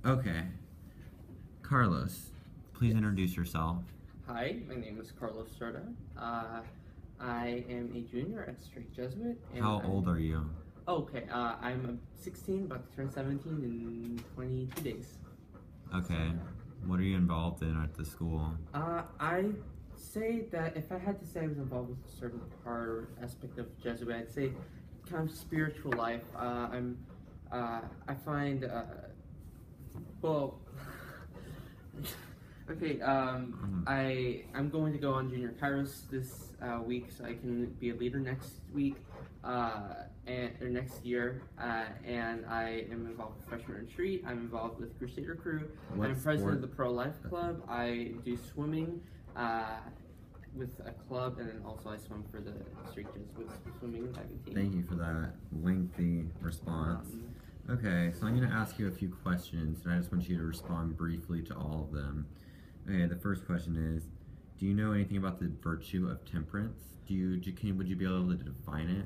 Okay. Carlos, please introduce yourself. Hi, my name is Carlos Sorda. I am a junior at Straight Jesuit. How old are you? Okay, I'm 16, about to turn 17 in 22 days. Okay. What are you involved in at the school? I say that if I had to say I was involved with a certain part or aspect of Jesuit, I'd say kind of spiritual life. I find, well, okay, I'm going to go on Junior Kairos this week so I can be a leader next week or next year, and I am involved with Freshman Retreat. I'm involved with Crusader Crew. What I'm sport? president of the Pro Life Club. I do swimming with a club, and then also I swim for the Straight Jesuit swimming and diving team. Thank you for that lengthy response. Okay, so I'm going to ask you a few questions, and I just want you to respond briefly to all of them. Okay, the first question is, do you know anything about the virtue of temperance? Would you be able to define it?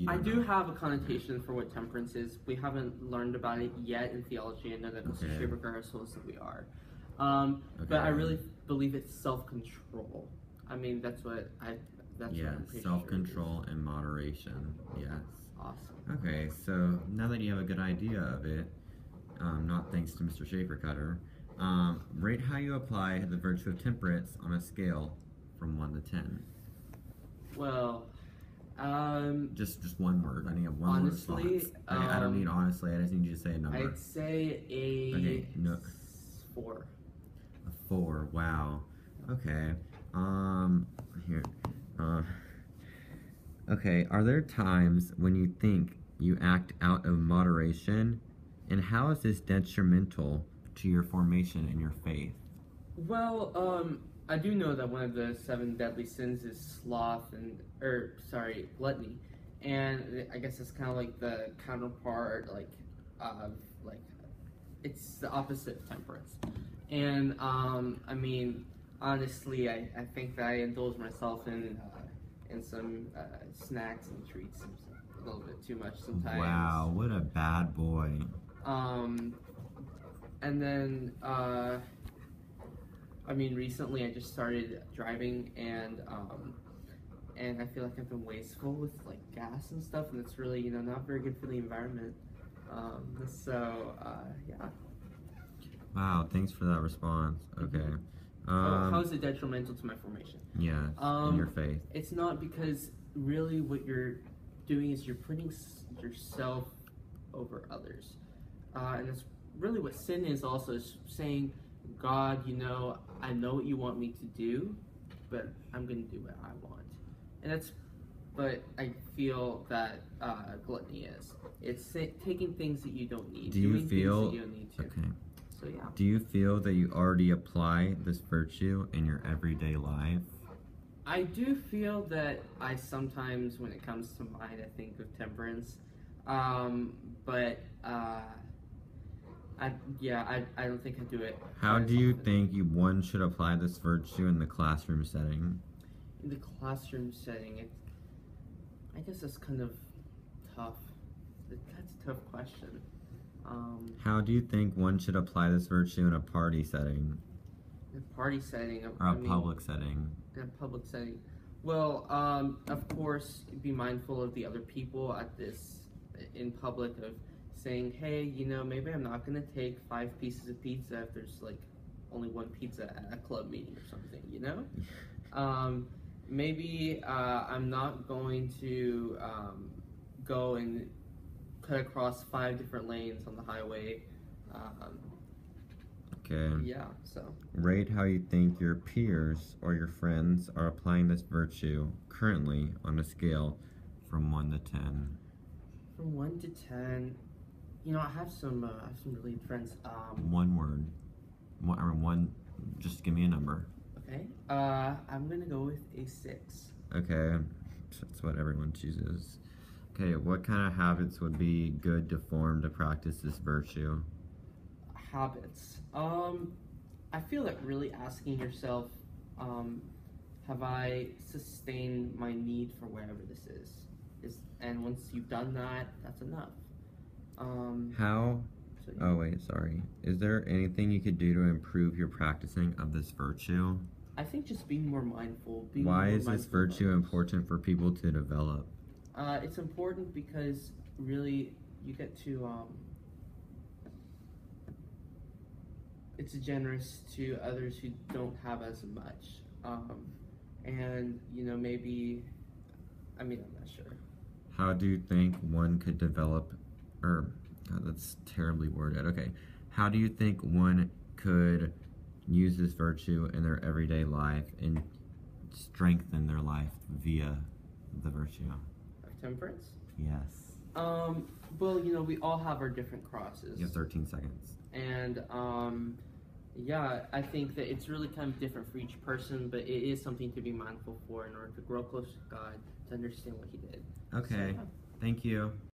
I do have a connotation for what temperance is. We haven't learned about it yet in theology. I know that Mr. Shaberger has told us that we are. But I really believe it's self-control. I mean, that's what self-control and moderation. Yes. Awesome. Okay, so now that you have a good idea of it, not thanks to Mr. Shafer-Cutter, rate how you apply the virtue of temperance on a scale from 1 to 10. Well, just one word. I need a one honestly, word response. I don't need honestly. I just need you to say a number. I'd say a 4. A 4. Wow. Okay. Here. Okay. Are there times when you think you act out of moderation, and how is this detrimental to your formation in your faith? Well, I do know that one of the 7 deadly sins is sloth gluttony, and I guess it's kind of like the counterpart, it's the opposite of temperance. And I mean, honestly, I think that I indulge myself in some snacks and treats a little bit too much sometimes. Wow, what a bad boy. And then I mean, recently I just started driving, and I feel like I've been wasteful with like gas and stuff, and it's really not very good for the environment. Yeah. Wow, thanks for that response. Okay. How is it detrimental to my formation? Yeah, in your faith. It's not, because really what you're doing is you're putting yourself over others, and that's really what sin is. Also, is saying, God, I know what you want me to do, but I'm going to do what I want. And that's what I feel that gluttony is. It's taking things that you don't need, doing things that you don't need to. Okay. So yeah. Do you feel that you already apply this virtue in your everyday life? I do feel that I sometimes, when it comes to mind, I think of temperance, but I don't think I do it. How do you think one should apply this virtue in the classroom setting? In the classroom setting, I guess that's kind of tough. That's a tough question. How do you think one should apply this virtue in a party setting? In a party setting, or public setting? In a public setting. Well, of course, be mindful of the other people in public, of saying, hey, maybe I'm not going to take 5 pieces of pizza if there's like only 1 pizza at a club meeting or something, maybe I'm not going to go and cut across 5 different lanes on the highway. Okay. Yeah, so. Rate how you think your peers or your friends are applying this virtue currently on a scale from 1 to 10. From 1 to 10, I have some really good friends. One word. One. Just give me a number. Okay. I'm gonna go with a 6. Okay. That's what everyone chooses. Okay. What kind of habits would be good to form to practice this virtue? Habits. I feel that really asking yourself, have I sustained my need for whatever this is? And once you've done that, that's enough. How? So, Oh wait, sorry. Is there anything you could do to improve your practicing of this virtue? I think just being more mindful. Why is this virtue others. important for people to develop? It's important because really you get to it's generous to others who don't have as much, and maybe I'm not sure. How do you think one could develop, or God, that's terribly worded. Okay, how do you think one could use this virtue in their everyday life and strengthen their life via the virtue? Of temperance. Yes. Well, we all have our different crosses. You have 13 seconds. And yeah, I think that it's really kind of different for each person, but it is something to be mindful for in order to grow close to God, to understand what He did. Okay. So, yeah. Thank you.